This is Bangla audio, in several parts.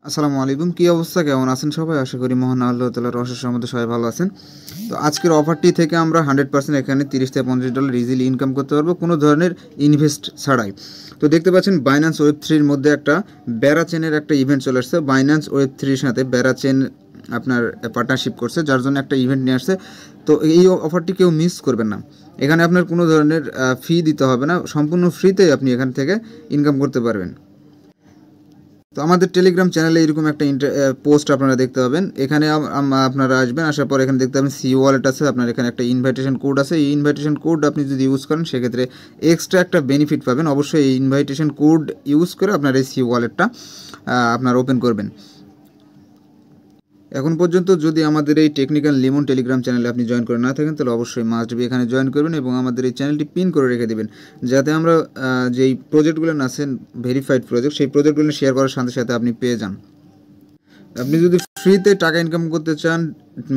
আসসালামু আলাইকুম, কী অবস্থা, কেমন আছেন সবাই? আশা করি মহান আল্লাহ তাআলার অশেষ রহমতে সবাই ভালো আছেন। তো আজকের অফারটি থেকে আমরা 100% এখানে $30 থেকে $50 ইজিলি ইনকাম করতে পারবো কোনো ধরনের ইনভেস্ট ছাড়াই। তো দেখতে পাচ্ছেন বাইন্যান্স ওয়েব 3-র মধ্যে একটা বেড়া চেনের একটা ইভেন্ট চলে আসছে। বাইন্যান্স ওয়েব 3-র সাথে বেড়া চেন আপনার পার্টনারশিপ করছে, যার জন্য একটা ইভেন্ট নিয়ে আসছে। তো এই অফারটি কেউ মিস করবেন না। এখানে আপনার কোনো ধরনের ফি দিতে হবে না, সম্পূর্ণ ফ্রিতে আপনি এখান থেকে ইনকাম করতে পারবেন। তো আমাদের টেলিগ্রাম চ্যানেলে এরকম একটা পোস্ট আপনারা দেখতে পাবেন। এখানে আপনারা আসবেন, আসার পর এখানে দেখতে পাবেন সি ওয়ালেট আছে, আপনার এখানে একটা ইনভাইটেশন কোড আছে। এই ইনভাইটেশন কোড আপনি যদি ইউজ করেন সেক্ষেত্রে এক্সট্রা একটা বেনিফিট পাবেন। অবশ্যই এই ইনভাইটেশন কোড ইউজ করে আপনার এই সি ওয়ালেটটা আপনার ওপেন করবেন। এখন পর্যন্ত যদি আমাদের এই টেকনিক্যাল লিমন টেলিগ্রাম চ্যানেলে আপনি জয়েন করে না থাকেন, তাহলে অবশ্যই মাস্ট বি এখানে জয়েন করবেন এবং আমাদের এই চ্যানেলটি পিন করে রেখে দেবেন, যাতে আমরা যেই প্রজেক্টগুলো আছেন ভেরিফাইড প্রজেক্ট, সেই প্রজেক্টগুলো শেয়ার করার সাথে সাথে আপনি পেয়ে যান। আপনি যদি ফ্রিতে টাকা ইনকাম করতে চান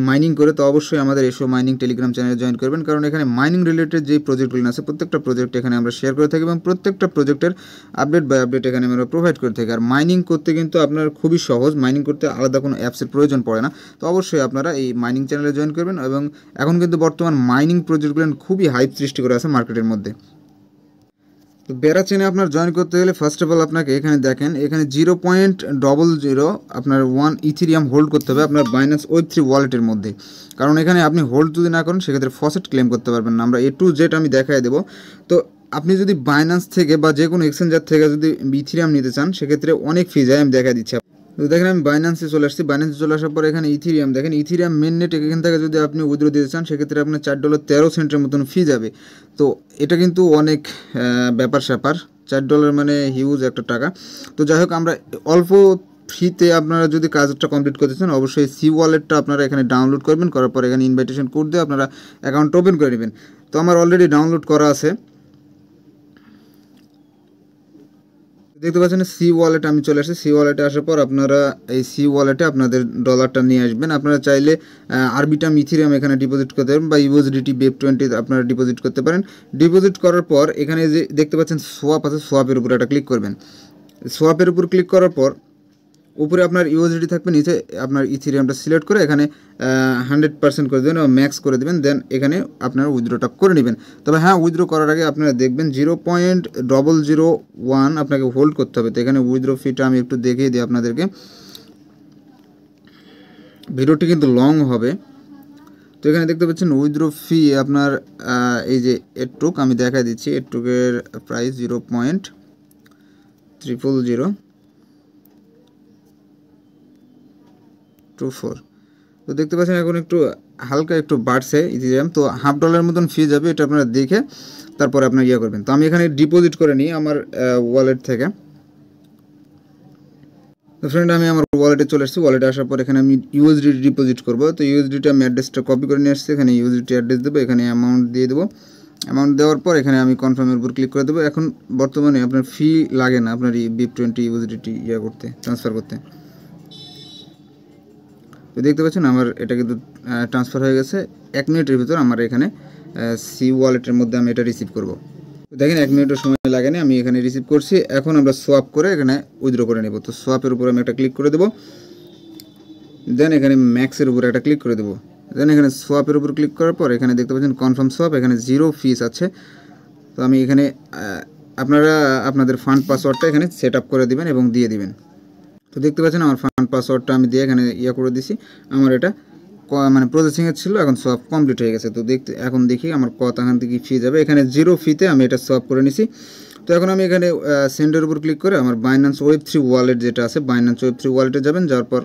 মাইনিং করে, তো অবশ্যই আমাদের এসো মাইনিং টেলিগ্রাম চ্যানেলে জয়েন করবেন, কারণ এখানে মাইনিং রিলেটেড যেই প্রজেক্টগুলো আছে প্রত্যেকটা প্রজেক্ট এখানে আমরা শেয়ার করে থাকি এবং প্রত্যেকটা প্রজেক্টের আপডেট বাই আপডেট এখানে আমরা প্রোভাইড করে থাকি। আর মাইনিং করতে কিন্তু আপনার খুবই সহজ, মাইনিং করতে আলাদা কোনো অ্যাপসের প্রয়োজন পড়ে না। তো অবশ্যই আপনারা এই মাইনিং চ্যানেলে জয়েন করবেন এবং এখন কিন্তু বর্তমান মাইনিং প্রজেক্টগুলো খুবই হাইপ সৃষ্টি করে আছে মার্কেটের মধ্যে। তো বেড়া চেনে আপনার জয়েন করতে গেলে ফার্স্ট অফ অল আপনাকে এখানে দেখেন, এখানে 0.00 আপনার 1 ইথিরিয়াম হোল্ড করতে হবে আপনার বাইন্যান্স ওয়েব 3 ওয়ালেটের মধ্যে। কারণ এখানে আপনি হোল্ড যদি না করেন সেক্ষেত্রে ফসেট ক্লেম করতে পারবেন না। আমরা A to Z আমি দেখাই দেবো। তো আপনি যদি বাইন্যান্স থেকে বা যে কোনো এক্সচেঞ্জার থেকে যদি ইথিরিয়াম নিতে চান সেক্ষেত্রে অনেক ফি যায়, আমি দেখা দিচ্ছি। তো দেখেন আমি বাইন্যান্সে চলে আসছি। বাইন্যান্সে চলে আসার পর এখানে ইথিরিয়াম দেখেন, ইথিরিয়াম মেন নেট এখান থেকে যদি আপনি উইথড্র দিতে চান সেক্ষেত্রে আপনার $4.13 মতন ফি যাবে। তো এটা কিন্তু অনেক ব্যাপার স্যাপার, $4 মানে হিউজ একটা টাকা। তো যাই হোক, আমরা অল্প ফ্রিতে আপনারা যদি কাজটা কমপ্লিট করতে চান অবশ্যই সি ওয়ালেটটা আপনারা এখানে ডাউনলোড করবেন, করার পর এখানে ইনভাইটেশন কোড দিয়ে আপনারা অ্যাকাউন্ট ওপেন করে নেবেন। তো আমার অলরেডি ডাউনলোড করা আছে। দেখতে পাচ্ছেন সি ওয়ালেট আমি চলে আসছি। সি ওয়ালেটে আসার পর আপনারা এই সি ওয়ালেটে আপনাদের ডলারটা নিয়ে আসবেন। আপনারা চাইলে আরবিটাম ইথিরিয়াম এখানে ডিপোজিট করতে পারেন বা ইউএসডিটি বেপ 20 আপনারা ডিপোজিট করতে পারেন। ডিপোজিট করার পর এখানে যে দেখতে পাচ্ছেন সোয়াপ আছে, সোয়াপের উপর একটা ক্লিক করবেন। সোয়াপের উপর ক্লিক করার পর উপরে আপনার ইউএসডিটি থাকবে, নিচে আপনার ইথিরিয়ামটা সিলেক্ট করে এখানে 100% করে দেবেন এবং ম্যাক্স করে দেবেন। দেন এখানে আপনারা উইথড্রটা করে নেবেন। তবে হ্যাঁ, উইথড্র করার আগে আপনারা দেখবেন 0.001 আপনাকে হোল্ড করতে হবে। তো এখানে উইথড্র ফিটা আমি একটু দেখিয়ে দিই আপনাদেরকে, ভিডিওটি কিন্তু লং হবে। তো এখানে দেখতে পাচ্ছেন উইথড্র ফি আপনার এই যে এটুক আমি দেখাই দিচ্ছি। এটুকের প্রাইস 0.00024। তো দেখতে পাচ্ছেন এখন একটু হালকা একটু বাড়ছে ইথিরিয়াম। তো $0.5 মতন ফি যাবে, এটা আপনারা দেখে তারপরে আপনার ইয়ে করবেন। তো আমি এখানে ডিপোজিট করে নিই আমার ওয়ালেট থেকে। তো ফ্রেন্ড আমি আমার ওয়ালেটে চলে এসেছি। ওয়ালেটে আসার পর এখানে আমি ইউএসডিটি ডিপোজিট করবো। তো ইউএসডিটি আমি অ্যাড্রেসটা কপি করে নিয়ে আসছি, এখানে ইউএসডিটি অ্যাড্রেস দেবো, এখানে অ্যামাউন্ট দিয়ে দেবো। অ্যামাউন্ট দেওয়ার পর এখানে আমি কনফার্মের উপর ক্লিক করে দেবো। এখন বর্তমানে আপনার ফি লাগে না আপনার এই বেপ 20 ইউএসডিটি ইয়ে করতে, ট্রান্সফার করতে। তো দেখতে পাচ্ছেন আমার এটা কিন্তু ট্রান্সফার হয়ে গেছে। 1 মিনিটের ভিতর আমার এখানে সি ওয়ালেটের মধ্যে আমি এটা রিসিভ করব। তো দেখেন 1 মিনিটের সময় লাগে না, আমি এখানে রিসিভ করছি। এখন আমরা সোয়াপ করে এখানে উইথড্র করে নেব। তো সোয়াপের উপর আমি একটা ক্লিক করে দেবো। দেন এখানে ম্যাক্সের উপর একটা ক্লিক করে দেবো। দেন এখানে সোয়াপের উপর ক্লিক করার পর এখানে দেখতে পাচ্ছেন কনফার্ম সোয়াপ, এখানে 0 ফিস আছে। তো আমি এখানে আপনারা আপনাদের ফান্ড পাসওয়ার্ডটা এখানে সেট আপ করে দিবেন এবং দিয়ে দিবেন। তো দেখতে পাচ্ছেন আমার ফান্ড পাসওয়ার্ডটা আমি দিয়ে এখানে ইয়ে করে দিছি। আমার এটা মানে প্রসেসিংয়ে ছিল, এখন সোয়াপ কমপ্লিট হয়ে গেছে। তো এখন দেখি আমার কতখান থেকে ফি যাবে। এখানে 0 ফিতে আমি এটা সোয়াপ করে নিছি। তো এখন আমি এখানে সেন্ডের উপর ক্লিক করে আমার বাইন্যান্স ওয়েব 3 ওয়ালেট যেটা আছে, বাইন্যান্স ওয়েব 3 ওয়ালেটে যাবেন। যাওয়ার পর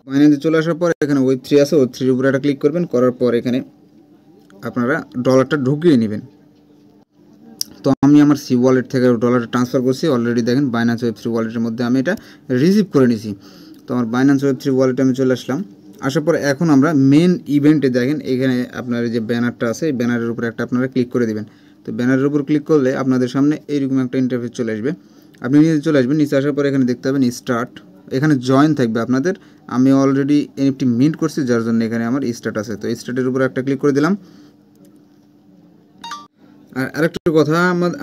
বাইন্যান্সে চলে আসার পর এখানে ওয়েব 3 আছে, ওয়েব 3 উপরে একটা ক্লিক করবেন। করার পর এখানে আপনারা ডলারটা ঢুকিয়ে নেবেন। তো আমি আমার সি ওয়ালেট থেকে ডলারটা ট্রান্সফার করছি অলরেডি। দেখেন বাইন্যান্স ওয়েব 3 ওয়ালেটের মধ্যে আমি এটা রিসিভ করে নিছি। তো আমার বাইন্যান্স ওয়েব 3 ওয়ালেটে আমি চলে আসলাম। আসার পর এখন আমরা মেন ইভেন্টে দেখেন এখানে আপনার যে ব্যানারটা আছে এই ব্যানারের উপরে একটা আপনারা ক্লিক করে দেবেন। তো ব্যানারের উপর ক্লিক করলে আপনাদের সামনে এইরকম একটা ইন্টারফেস চলে আসবে। আপনি নিচে চলে আসবেন, নিচে আসার পর এখানে দেখতে পাবেন স্টার্ট, এখানে জয়েন থাকবে আপনাদের। আমি অলরেডি এনএফটি মিন্ট করছি, যার জন্য এখানে আমার স্টার্ট আছে। তো স্টার্টের উপরে একটা ক্লিক করে দিলাম। আর আরেকটা কথা,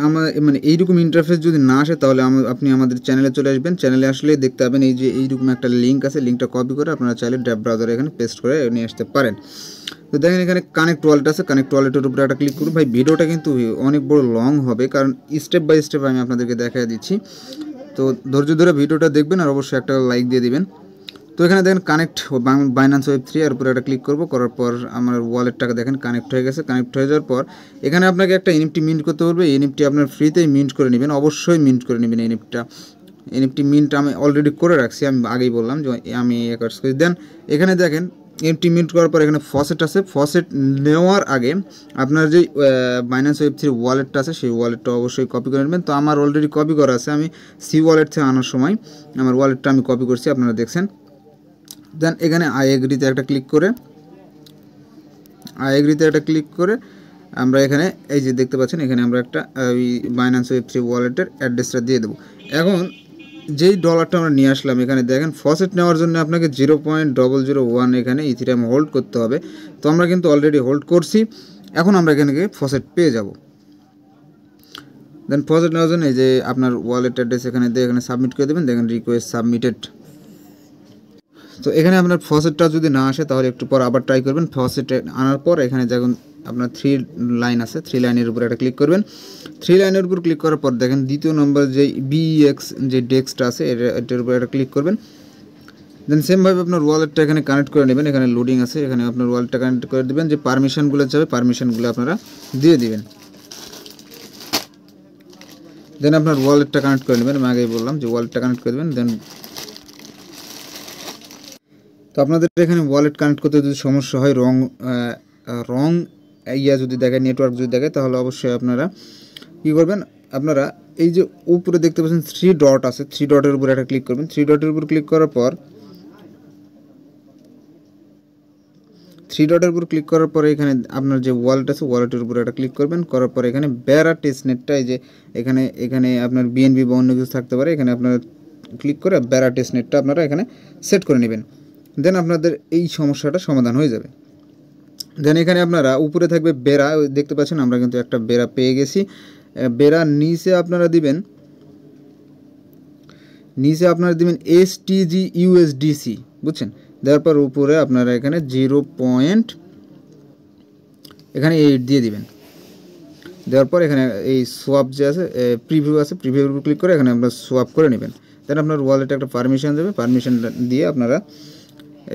আমার মানে এইরকম ইন্টারফেস যদি না আসে তাহলে আপনি আমাদের চ্যানেলে চলে আসবেন। চ্যানেলে আসলে দেখতে পাবেন এই যে এইরকম একটা লিঙ্ক আছে, লিঙ্কটা কপি করে আপনারা চাইলে ড্যাব ব্রাউজারে এখানে পেস্ট করে নিয়ে আসতে পারেন। তো দেখেন এখানে কানেক্ট ওয়ালেট আছে, কানেক্ট ওয়ালেটের উপরে একটা ক্লিক করুন। ভাই ভিডিওটা কিন্তু অনেক বড় লং হবে, কারণ স্টেপ বাই স্টেপ আমি আপনাদেরকে দেখা দিচ্ছি। তো ধৈর্য ধরে ভিডিওটা দেখবেন আর অবশ্যই একটা লাইক দিয়ে দিবেন। তো এখানে দেখেন কানেক্ট বাইন্যান্স Web3 এর উপরে একটা ক্লিক করব, করার পর আমার ওয়ালেটটাকে দেখেন কানেক্ট হয়ে গেছে। কানেক্ট হয়ে যাওয়ার পর এখানে আপনাকে একটা এনএফটি মিন্ট করতে বলবে। এনএফটি আপনার ফ্রিতেই মিন্ট করে নেবেন, অবশ্যই মিন্ট করে নেবেন এনএফটি মিন্ট আমি অলরেডি করে রাখছি, আমি আগেই বললাম যে আমি কাজ করে দেন। এখানে দেখেন এনএফটি মিন্ট করার পর এখানে ফসেট আছে। ফসেট নেওয়ার আগে আপনার যে বাইন্যান্স Web3 ওয়ালেটটা আছে সেই ওয়ালেটটা অবশ্যই কপি করে নেবেন। তো আমার অলরেডি কপি করা আছে, আমি সি ওয়ালেট থেকে আনার সময় আমার ওয়ালেটটা আমি কপি করছি, আপনারা দেখছেন। দেন এখানে আই এগ্রিতে একটা ক্লিক করে আমরা এখানে এই যে দেখতে পাচ্ছেন এখানে আমরা একটা ওই বাইন্যান্স Web3 ওয়ালেটের অ্যাড্রেসটা দিয়ে দেবো। এখন যেই ডলারটা আমরা নিয়ে আসলাম এখানে দেখেন ফসেট নেওয়ার জন্য আপনাকে 0.001 এখানে ইথিরিয়াম হোল্ড করতে হবে। তো আমরা কিন্তু অলরেডি হোল্ড করছি, এখন আমরা এখানে ফসেট পেয়ে যাব। দেন ফসেট নেওয়ার জন্য এই যে আপনার ওয়ালেট অ্যাড্রেস এখানে দিয়ে এখানে সাবমিট করে দেবেন। দেখেন রিকোয়েস্ট সাবমিটেড। তো এখানে আপনার ফসেটটা যদি না আসে তাহলে একটু পর আবার ট্রাই করবেন। ফসেট আনার পর এখানে যখন আপনার 3 লাইন আছে, 3 লাইনের উপর একটা ক্লিক করবেন। 3 লাইনের উপর ক্লিক করার পর দেখেন দ্বিতীয় নম্বর যে BEX যে ডেস্কটা আছে এটার উপর একটা ক্লিক করবেন। দেন সেমভাবে আপনার ওয়ালেটটা এখানে কানেক্ট করে নেবেন। এখানে লোডিং আছে, এখানে আপনার ওয়ালেটটা কানেক্ট করে দেবেন। যে পারমিশনগুলো যাবে পারমিশনগুলো আপনারা দিয়ে দিবেন। দেন আপনার ওয়ালেটটা কানেক্ট করে নেবেন। আমি আগেই বললাম যে ওয়ালেটটা কানেক্ট করে দেবেন। দেন তো আপনাদের এখানে ওয়ালেট কানেক্ট করতে যদি সমস্যা হয়, রং যদি দেখে, নেটওয়ার্ক যদি দেখে, তাহলে অবশ্যই আপনারা কী করবেন, আপনারা এই যে উপরে দেখতে পাচ্ছেন 3 ডট আছে, 3 ডটের উপরে একটা ক্লিক করবেন। 3 ডটের উপর ক্লিক করার পর 3 ডটের উপর ক্লিক করার পরে এখানে আপনার যে ওয়ালেট আছে ওয়ালেটের উপরে একটা ক্লিক করবেন। করার পরে এখানে বেরা টেস্টনেটটা এই যে এখানে আপনার BNB বা অন্য কিছু থাকতে পারে, এখানে আপনারা ক্লিক করে বেরা টেস্টনেটটা আপনারা এখানে সেট করে নেবেন। দেন আপনাদের এই সমস্যাটা সমাধান হয়ে যাবে। দেন এখানে আপনারা উপরে থাকবে বেরা, দেখতে পাচ্ছেন আমরা কিন্তু একটা বেরা পেয়ে গেছি। বেরা নিচে আপনারা দিবেন STG USDC, বুঝছেন। দেওয়ার পর উপরে আপনারা এখানে 0.8 দিয়ে দিবেন। দেওয়ার পর এখানে এই সোয়াপ যে আছে প্রিভিউ আছে, প্রিভিউর উপর ক্লিক করে এখানে আপনারা সোয়াপ করে নেবেন। দেন আপনার ওয়ালেটে একটা পারমিশন দেবে, পারমিশন দিয়ে আপনারা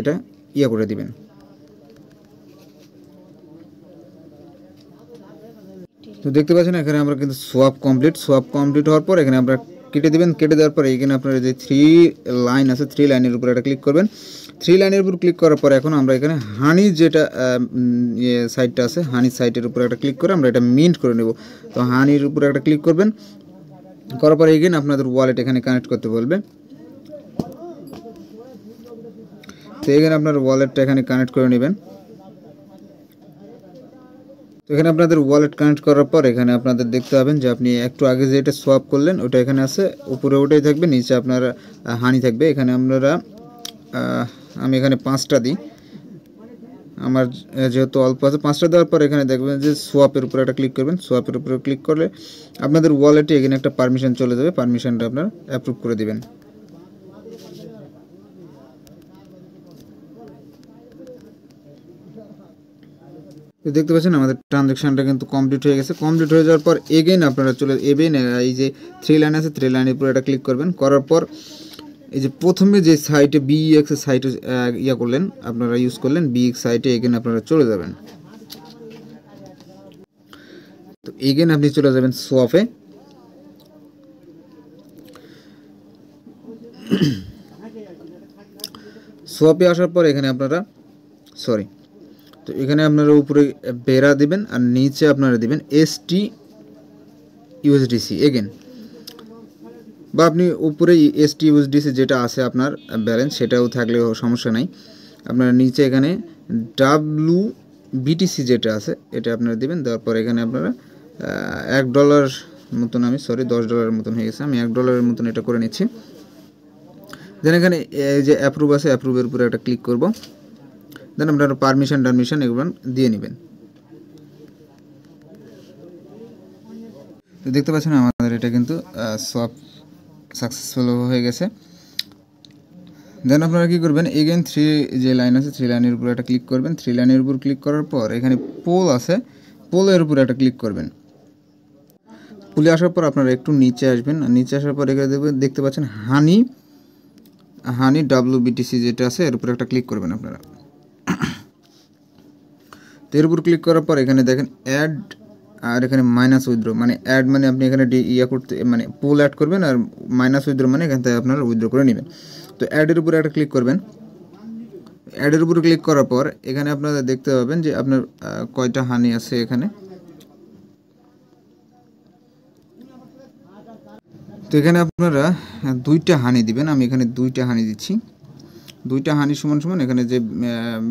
এটা করে দিবেন। তো দেখতে পাচ্ছেন এখানে আমরা কিন্তু সোয়াপ কমপ্লিট হওয়ার পর এখানে আমরা কেটে দেবেন। কেটে দেওয়ার পরে এখানে আপনারা যে 3 লাইন আছে 3 লাইনের উপর একটা ক্লিক করবেন। 3 লাইনের উপর ক্লিক করার পর এখন আমরা এখানে হানি যেটা সাইটটা আছে, হানি সাইটের উপর একটা ক্লিক করে আমরা এটা মিন্ট করে নেব। তো হানির উপর একটা ক্লিক করবেন, করার পরে এগেন আপনাদের ওয়ালেট এখানে কানেক্ট করতে বলবে। তো এখানে আপনার ওয়ালেটটা এখানে কানেক্ট করে নেবেন। তো এখানে আপনাদের ওয়ালেট কানেক্ট করার পর এখানে আপনাদের দেখতে পাবেন যে আপনি একটু আগে যেটা সোয়াপ করলেন ওটা এখানে আছে, উপরে ওটাই থাকবে, নিচে আপনার হানি থাকবে। এখানে আপনারা আমি এখানে 5টা দিই, আমার যেহেতু অল্প আছে 5টা দেওয়ার পর এখানে দেখবেন যে সোয়াপের উপরে একটা ক্লিক করবেন। সোয়াপের উপরে ক্লিক করলে আপনাদের ওয়ালেটে এখানে একটা পারমিশন চলে যাবে, পারমিশনটা আপনারা অ্যাপ্রুভ করে দিবেন। দেখতে পাচ্ছেন আমাদের ট্রানজ্যাকশনটা কিন্তু কমপ্লিট হয়ে গেছে। কমপ্লিট হয়ে যাওয়ার পর এগেইন আপনারা চলে এই যে 3 লাইন আছে 3 লাইনের উপরে এটা ক্লিক করবেন। করার পর এই যে প্রথমে যে সাইটে BEX সাইটে করলেন, আপনারা ইউজ করলেন BEX সাইটে এগেইন আপনারা চলে যাবেন। তো এগেইন আপনি চলে যাবেন সোয়াপে। সোয়াপে আসার পর এখানে আপনারা তো এখানে আপনারা উপরে বেরা দিবেন আর নিচে আপনারা দিবেন ST USDC এগেন, বা আপনি উপরে ST USDC যেটা আছে আপনার ব্যালেন্স সেটাও থাকলেও সমস্যা নাই। আপনারা নিচে এখানে WBTC যেটা আছে এটা আপনারা দিবেন। দেওয়ার পর এখানে আপনারা $1 মতন, আমি $10 মতন হয়ে গেছে, আমি $1 মতন এটা করে নিচ্ছি। দেন এখানে এই যে অ্যাপ্রুভ আছে, অ্যাপ্রুভের উপরে একটা ক্লিক করব। দেন আপনারা পারমিশন এগুলো দিয়ে নেবেন। তো দেখতে পাচ্ছেন আমাদের এটা কিন্তু সব সাকসেসফুল হয়ে গেছে। দেন আপনারা কী করবেন, এগেন 3 যে লাইন আছে 3 লাইনের উপর একটা ক্লিক করবেন। 3 লাইনের উপর ক্লিক করার পর এখানে পোল আছে, পোলের উপর একটা ক্লিক করবেন। পুলে আসার পর আপনারা একটু নিচে আসবেন, নিচে আসার পর এখানে দেখতে পাচ্ছেন হানি WBTC যেটা আছে এর উপর একটা ক্লিক করবেন আপনারা। তো এর উপর ক্লিক করার পর এখানে দেখেন অ্যাড, আর এখানে মাইনাস উইথড্র, মানে অ্যাড মানে আপনি এখানে করতে মানে পোল অ্যাড করবেন, আর মাইনাস উইথড্র মানে এখান থেকে আপনারা উইথড্র করে নেবেন। তো অ্যাডের উপরে একটা ক্লিক করবেন। অ্যাডের উপরে ক্লিক করার পর এখানে আপনারা দেখতে পাবেন যে আপনার কয়টা হানি আছে এখানে। তো এখানে আপনারা 2টা হানি দিবেন, আমি এখানে 2টা হানি দিচ্ছি। 2টা হানি সমান সমান এখানে যে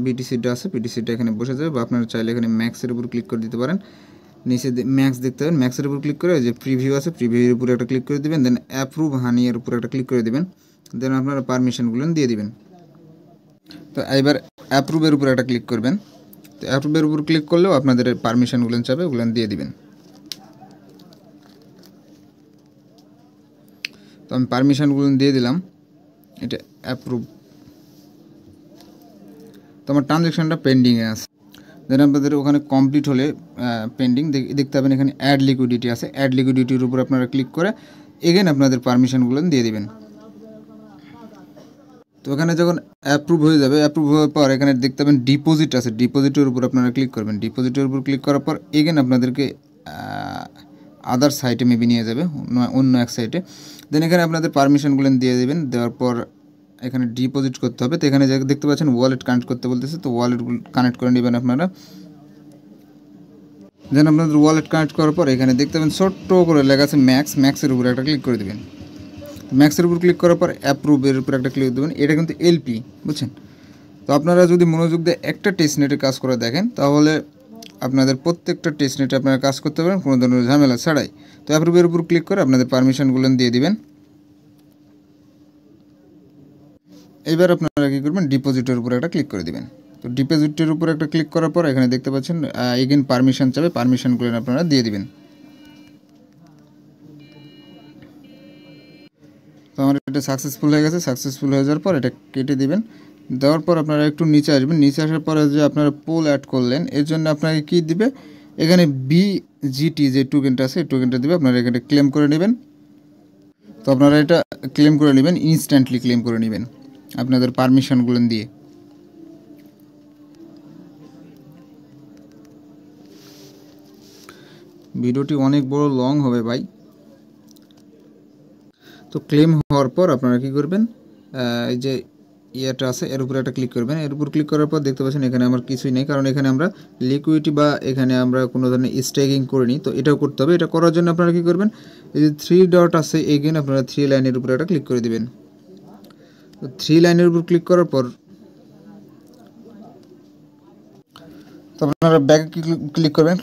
বিটিসিটা আছে বিটিসিটা এখানে বসে যাবে, বা আপনারা চাইলে এখানে ম্যাক্সের উপর ক্লিক করে দিতে পারেন। নিচে ম্যাক্স দেখতে পাবেন, ম্যাক্সের উপর ক্লিক করে যে প্রিভিউ আছে প্রিভিউর উপরে একটা ক্লিক করে দেবেন। দেন অ্যাপ্রুভ হানি এর উপর একটা ক্লিক করে দেবেন। দেন আপনারা পারমিশনগুলো দিয়ে দিবেন। তো এবার অ্যাপ্রুভের উপর একটা ক্লিক করবেন। তো অ্যাপ্রুভের উপর ক্লিক করলেও আপনাদের পারমিশনগুলো চাবে, ওগুলো দিয়ে দিবেন। তো আমি পারমিশনগুলো দিয়ে দিলাম, এটা অ্যাপ্রুভ। তো আমার ট্রানজ্যাকশনটা পেন্ডিংয়ে আছে। দেন আপনাদের ওখানে কমপ্লিট হলে পেন্ডিং দেখতে পাবেন এখানে অ্যাড লিকুইডিটি আছে, অ্যাড লিকুইডিটির উপর আপনারা ক্লিক করে এগেন আপনাদের পারমিশনগুলো দিয়ে দিবেন। তো এখানে যখন অ্যাপ্রুভ হয়ে যাবে, অ্যাপ্রুভ হওয়ার পর এখানে দেখতে পাবেন ডিপোজিট আছে, ডিপোজিটের উপর আপনারা ক্লিক করবেন। ডিপোজিটের উপর ক্লিক করার পর এগেন আপনাদেরকে আদার সাইটে মেবি নিয়ে যাবে, অন্য এক সাইটে। দেন এখানে আপনাদের পারমিশনগুলো দিয়ে দেবেন। দেওয়ার পর এখানে ডিপোজিট করতে হবে। তো এখানে দেখতে পাচ্ছেন ওয়ালেট কানেক্ট করতে বলতেছে, তো ওয়ালেটগুলো কানেক্ট করে নেবেন আপনারা। দেন আপনাদের ওয়ালেট কানেক্ট করার পর এখানে দেখতে পাবেন ছোট্ট করে লেখা আছে ম্যাক্সের উপরে একটা ক্লিক করে দেবেন। ম্যাক্সের উপর ক্লিক করার পর অ্যাপ্রুভের উপর একটা ক্লিক দেবেন। এটা কিন্তু এলপি, বুঝছেন? তো আপনারা যদি মনোযোগ দিয়ে একটা টেস্টনেটে কাজ করে দেখেন, তাহলে আপনাদের প্রত্যেকটা টেস্টনেটে আপনারা কাজ করতে পারেন কোনো ধরনের ঝামেলা ছাড়াই। তো অ্যাপ্রুভের উপর ক্লিক করে আপনাদের পারমিশনগুলো দিয়ে দিবেন। এবার আপনারা কী করবেন, ডিপোজিটের উপর একটা ক্লিক করে দিবেন। তো ডিপোজিটের উপর একটা ক্লিক করার পর এখানে দেখতে পাচ্ছেন এগেন পারমিশন চাবে, পারমিশনগুলো আপনারা দিয়ে দিবেন। তো আমার এটা সাকসেসফুল হয়ে গেছে। সাকসেসফুল হয়ে যাওয়ার পর এটা কেটে দিবেন। দেওয়ার পর আপনারা একটু নিচে আসবেন। নিচে আসার পরে যে আপনারা পোল অ্যাড করলেন, এর জন্য আপনাকে কী দিবে, এখানে বিজিটি যে টোকেনটা আছে এই টোকেনটা দিবে, আপনারা এখানে ক্লেম করে নেবেন। তো আপনারা এটা ক্লেম করে নেবেন, ইনস্ট্যান্টলি ক্লেম করে নেবেন আপনাদের পারমিশনগুলো দিয়ে। ভিডিওটি অনেক বড় লং হবে ভাই। তো ক্লেম হওয়ার পর আপনারা কী করবেন, এই যে ইয়েটা আছে এর উপরে একটা ক্লিক করবেন। এর উপর ক্লিক করার পর দেখতে পাচ্ছেন এখানে আমার কিছুই নেই, কারণ এখানে আমরা লিকুইডিটি বা এখানে আমরা কোনো ধরনের স্টেকিং করিনি। তো এটাও করতে হবে। এটা করার জন্য আপনারা কী করবেন, এই যে 3 ডট আছে এগেন আপনারা 3 লাইনের উপরে একটা ক্লিক করে দেবেন। তো 3 লাইনের উপর ক্লিক করার পর তো আপনারা ব্যাকে ক্লিক করবেন।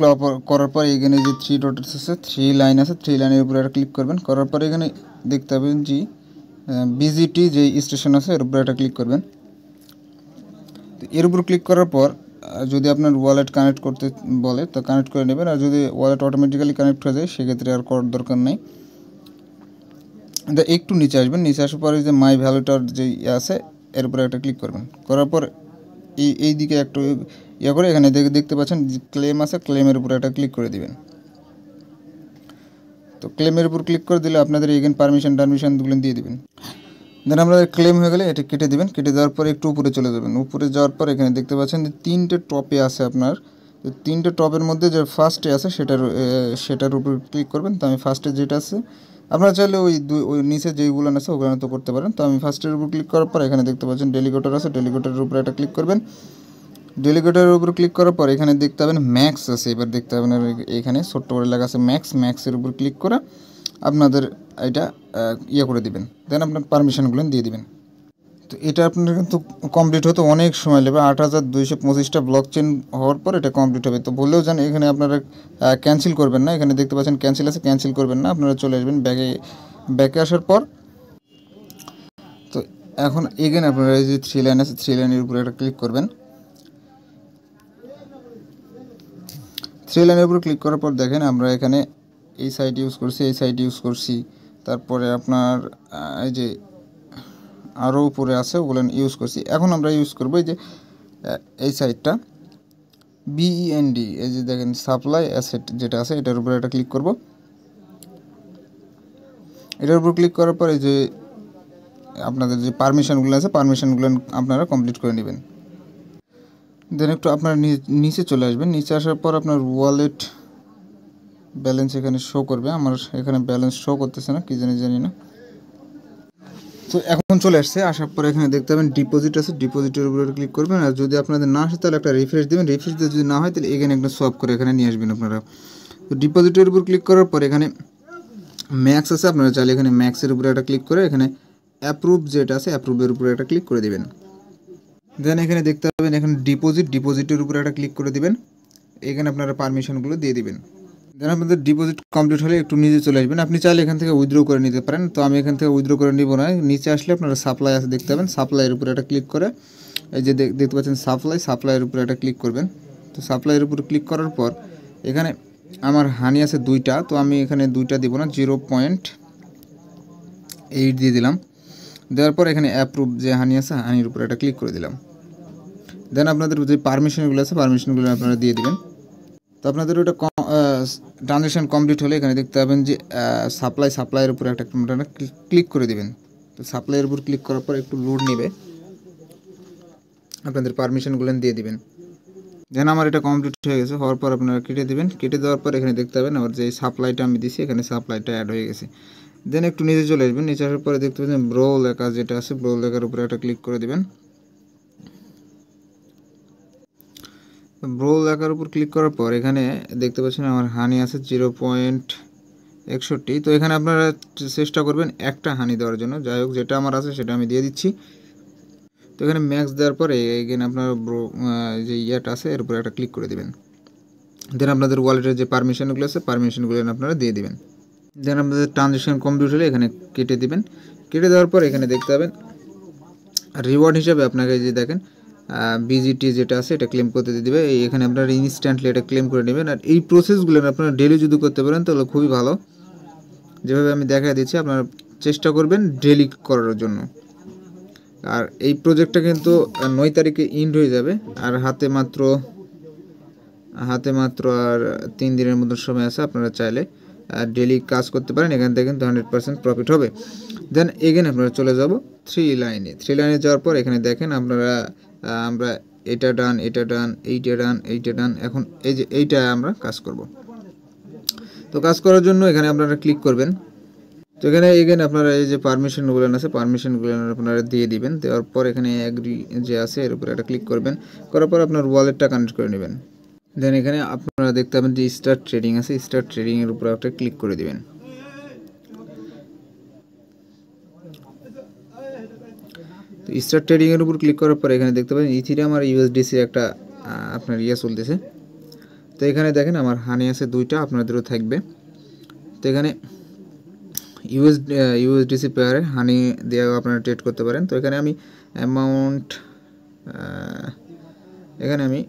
করার পর এখানে যে 3 ডট আছে 3 লাইন আছে 3 লাইনের উপরে একটা ক্লিক করবেন। করার পর এখানে দেখতে পাবেন যে বিজিটি যে স্টেশন আছে এর উপরে একটা ক্লিক করবেন। তো এর উপর ক্লিক করার পর যদি আপনার ওয়ালেট কানেক্ট করতে বলে তো কানেক্ট করে নেবেন, আর যদি ওয়ালেট অটোমেটিক্যালি কানেক্ট হয়ে যায় সেক্ষেত্রে আর করার দরকার নেই। তো একটু নিচে আসবেন। নিচে আসার পরে যে মাই ভ্যালুটার যে আছে এর উপরে একটা ক্লিক করবেন। করার পর এই দিকে একটু করে এখানে দেখতে পাচ্ছেন যে ক্লেম আছে, ক্লেমের উপরে একটা ক্লিক করে দিবেন। তো ক্লেমের উপর ক্লিক করে দিলে আপনাদের এগেন টারমিশনগুলো দিয়ে দিবেন। দেন আপনাদের ক্লেম হয়ে গেলে এটা কেটে দেবেন। কেটে দেওয়ার পর একটু উপরে চলে যাবেন। উপরে যাওয়ার পর এখানে দেখতে পাচ্ছেন যে 3টে টপে আছে আপনার। তো 3টে টপের মধ্যে যে ফার্স্টে আছে সেটার উপর ক্লিক করবেন। তো আমি ফার্স্টে যেটা আছে, আপনারা চাইলে ওই নিচে যেইগুলো আছে ওগুলো তো করতে পারেন। তো আমি ফার্স্টের উপর ক্লিক করার পর এখানে দেখতে পাচ্ছেন ডেলিগেটর আছে, ডেলিগেটরের উপরে একটা ক্লিক করবেন। ডেলিগেটরের উপর ক্লিক করার পর এখানে দেখতে পাবেন ম্যাক্স আছে। এবার দেখতে পাবেন এখানে ছোট্ট করে লেখা আছে ম্যাক্সের উপর ক্লিক করে আপনাদের এটা করে দিবেন। দেন আপনার পারমিশনগুলো দিয়ে দিবেন। তো এটা আপনার কিন্তু কমপ্লিট হতে অনেক সময় নেবে। 8225টা ব্লক চেন হওয়ার পর এটা কমপ্লিট হবে। তো বললেও জান এখানে আপনারা ক্যান্সেল করবেন না। এখানে দেখতে পাচ্ছেন ক্যান্সেল আছে, ক্যান্সেল করবেন না। আপনারা চলে আসবেন ব্যাকে আসার পর। তো এখন এগেন আপনারা এই যে 3 লাইন আছে 3 লাইনের উপরে একটা ক্লিক করবেন। 3 লাইনের উপর ক্লিক করার পর দেখেন আমরা এখানে এই সাইট ইউজ করছি, এই সাইট ইউজ করছি, তারপরে আপনার এই যে আরও উপরে আছে ওগুলো ইউজ করছি। এখন আমরা ইউজ করবো এই যে এই সাইটটা BEND, এই যে দেখেন সাপ্লাই অ্যাসেট যেটা আছে এটার উপরে একটা ক্লিক করব। এটার উপর ক্লিক করার পর এই যে আপনাদের যে পারমিশনগুলো আছে পারমিশনগুলো আপনারা কমপ্লিট করে নেবেন। দেন একটু আপনার নিচে চলে আসবেন। নিচে আসার পর আপনার ওয়ালেট ব্যালেন্স এখানে শো করবে। আমার এখানে ব্যালেন্স শো করতেছে না, কি জানি না। তো এখন চলে আসছে। আসার পর এখানে দেখতে পাবেন ডিপোজিট আছে, ডিপোজিটের উপরে ক্লিক করবেন। আর যদি আপনাদের না আসে তাহলে একটা রিফ্রেশ দেবেন। রিফ্রেশ দিয়ে যদি না হয় তাহলে এখানে একটা সোয়াপ করে এখানে নিয়ে আসবেন আপনারা। তো ডিপোজিটের উপর ক্লিক করার পর এখানে ম্যাক্স আছে, আপনারা চাইলে এখানে ম্যাক্সের উপরে একটা ক্লিক করে এখানে অ্যাপ্রুভ যেটা আছে অ্যাপ্রুভের উপরে একটা ক্লিক করে দেবেন। দেন এখানে দেখতে পাবেন এখানে ডিপোজিটের উপরে একটা ক্লিক করে দিবেন। এখানে আপনারা পারমিশনগুলো দিয়ে দিবেন। দেন আপনাদের ডিপোজিট কমপ্লিট হলে একটু নিচে চলে আসবেন। আপনি চাইলে এখান থেকে উইথড্র করে নিতে পারেন, তো আমি এখান থেকে উইথড্র করে নিব না। নিচে আসলে আপনারা সাপ্লাই আছে দেখতে পাবেন, সাপ্লাইয়ের উপরে একটা ক্লিক করে এই যে দেখতে পাচ্ছেন সাপ্লাইয়ের উপরে একটা ক্লিক করবেন। তো সাপ্লাইয়ের উপরে ক্লিক করার পর এখানে আমার হানি আছে 2টা, তো আমি এখানে 2টা দিব না, 0.8 দিয়ে দিলাম। দেওয়ার পর এখানে অ্যাপ্রুভ যে হানি আছে হানির উপরে একটা ক্লিক করে দিলাম। দেন আপনাদের যে পারমিশনগুলো আছে পারমিশনগুলো আপনারা দিয়ে দিবেন। তো আপনাদের ওটা ট্রানজ্যাকশন কমপ্লিট হলে এখানে দেখতে পাবেন যে সাপ্লাইয়ের উপরে একটা আপনারা ক্লিক করে দিবেন। তো সাপ্লাইয়ের উপর ক্লিক করার পর একটু লোড নেবে, আপনাদের পারমিশনগুলো দিয়ে দিবেন। দেন আমার এটা কমপ্লিট হয়ে গেছে। হওয়ার পর আপনারা কেটে দিবেন। কেটে দেওয়ার পর এখানে দেখতে পাবেন আমার যে সাপ্লাইটা আমি দিছি এখানে সাপ্লাইটা অ্যাড হয়ে গেছে। দেন একটু নিচে চলে আসবেন। নিচে আসার পরে দেখতে পাচ্ছেন ব্রো লেখা যেটা আছে ব্রো লেখার উপরে একটা ক্লিক করে দিবেন। ব্রো লেখার উপর ক্লিক করার পর এখানে দেখতে পাচ্ছেন আমার হানি আছে 0.61। তো এখানে আপনারা চেষ্টা করবেন একটা হানি দেওয়ার জন্য। যাই হোক যেটা আমার আছে সেটা আমি দিয়ে দিচ্ছি। তো এখানে ম্যাক্স দেওয়ার পরে এখানে আপনার যে ইয়েটা আছে এর উপরে একটা ক্লিক করে দেবেন। দেন আপনাদের ওয়ালেটের যে পারমিশনগুলো আছে পারমিশনগুলো আপনারা দিয়ে দিবেন। দেন আপনাদের ট্রানজ্যাকশন কমপ্লিট হলে এখানে কেটে দিবেন। কেটে দেওয়ার পর এখানে দেখতে পাবেন রিওয়ার্ড হিসাবে আপনাকে যে দেখেন বিজিটি যেটা আছে এটা ক্লেম করতে দিয়ে দেবে। এখানে আপনারা ইনস্ট্যান্টলি এটা ক্লেম করে নেবেন। আর এই প্রসেসগুলো আপনারা ডেলি যদি করতে পারেন তাহলে খুবই ভালো। যেভাবে আমি দেখা দিচ্ছি আপনারা চেষ্টা করবেন ডেলি করার জন্য। আর এই প্রজেক্টটা কিন্তু 9 তারিখে ইন্ড হয়ে যাবে। আর হাতে মাত্র আর 3 দিনের মতো সময় আছে। আপনারা চাইলে ডেলি কাজ করতে পারেন। এখান থেকে কিন্তু 100% প্রফিট হবে। দেন এগেন আপনারা চলে যাব 3 লাইনে যাওয়ার পর এখানে দেখেন আপনারা আমরা এটা ডান, এইটা ডান। এখন এই যে এইটা আমরা কাজ করব। তো কাজ করার জন্য এখানে আপনারা ক্লিক করবেন। তো এখানে এগেন আপনারা এই যে পারমিশনগুলো আছে পারমিশনগুলো আপনারা দিয়ে দিবেন। দেওয়ার পর এখানে অ্যাগ্রি যে আছে এর উপরে একটা ক্লিক করবেন। করার পর আপনার ওয়ালেটটা কানেক্ট করে নেবেন। দেন এখানে আপনারা দেখতে পাবেন যে স্টার্ট ট্রেডিং আছে, স্টার্ট ট্রেডিংয়ের উপরে একটা ক্লিক করে দিবেন। তো স্টার্ট ট্রেডিংয়ের উপর ক্লিক করার পর এখানে দেখতে পাবেন ইথিরিয়াম আর ইউএসডিসির একটা আপনার চলতেছে। তো এখানে দেখেন আমার হানি আছে 2টা, আপনাদেরও থাকবে। তো এখানে ইউএসডিসি পেয়ারে হানি দিয়েও আপনারা ট্রেড করতে পারেন। তো এখানে আমি অ্যামাউন্ট এখানে আমি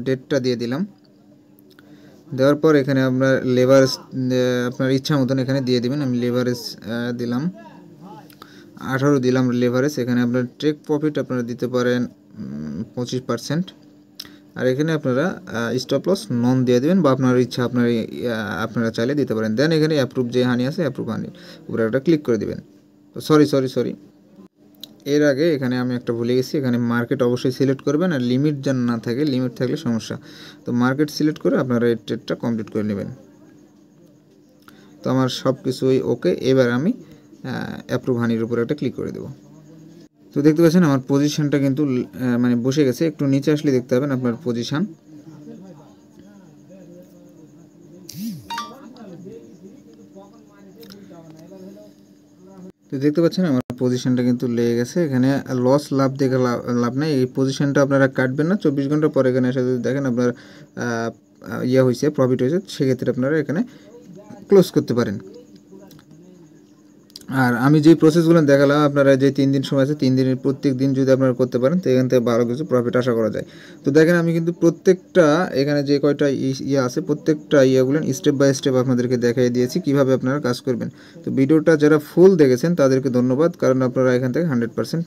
ডেটটা দিয়ে দিলাম। দেওয়ার পর এখানে আপনার লেভারেজ আপনার ইচ্ছা মতন এখানে দিয়ে দিবেন। আমি লেভারেজ দিলাম 18 দিলাম লেভারেজ। এখানে আপনার টেক প্রফিট আপনারা দিতে পারেন 25%। আর এখানে আপনারা স্টপ লস নন দিয়ে দেবেন বা আপনার ইচ্ছা আপনারা চাইলে দিতে পারেন। দেন এখানে অ্যাপ্রুভ যে হানি আছে অ্যাপ্রুভ হানির উপরে একটা ক্লিক করে দেবেন। তো সরি এর আগে এখানে আমি একটা ভুলে গেছি। এখানে মার্কেট অবশ্যই সিলেক্ট করবেন। আর লিমিট যেন না থাকে, লিমিট থাকলে সমস্যা। তো মার্কেট সিলেক্ট করে আপনারা এই ট্রেডটা কমপ্লিট করে নেবেন। তো আমার সব কিছুই ওকে। এবার আমি অ্যাপ্রুভ হানির উপরে একটা ক্লিক করে দেবো। তো দেখতে পাচ্ছেন আমার পজিশনটা কিন্তু মানে বসে গেছে। একটু নিচে আসলে দেখতে পাবেন আপনার পজিশন। তো দেখতে পাচ্ছেন আমার পজিশনটা কিন্তু লেগে গেছে। এখানে লস লাভ দেখে লাভ নাই। এই পজিশনটা আপনারা কাটবেন না। 24 ঘন্টা পরে এখানে এসে যদি দেখেন আপনার হয়েছে প্রফিট হয়েছে, সেক্ষেত্রে আপনারা এখানে ক্লোজ করতে পারেন। আর আমি যেই প্রসেসগুলো দেখালাম, আপনারা যে 3 দিন সময় আছে, 3 দিনের প্রত্যেক দিন যদি আপনারা করতে পারেন তো এখান থেকে ভালো কিছু প্রফিট আশা করা যায়। তো দেখেন আমি কিন্তু প্রত্যেকটা এখানে যে কয়টা ইয়ে আছে প্রত্যেকটা ইয়েগুলো স্টেপ বাই স্টেপ আপনাদেরকে দেখিয়ে দিয়েছি কীভাবে আপনারা কাজ করবেন। তো ভিডিওটা যারা ফুল দেখেছেন তাদেরকে ধন্যবাদ, কারণ আপনারা এখান থেকে 100%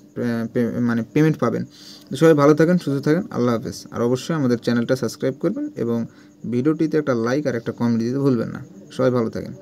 মানে পেমেন্ট পাবেন। তো সবাই ভালো থাকেন, সুস্থ থাকেন, আল্লাহ হাফেজ। আর অবশ্যই আমাদের চ্যানেলটা সাবস্ক্রাইব করবেন এবং ভিডিওটিতে একটা লাইক আর একটা কমেন্ট দিতে ভুলবেন না। সবাই ভালো থাকেন।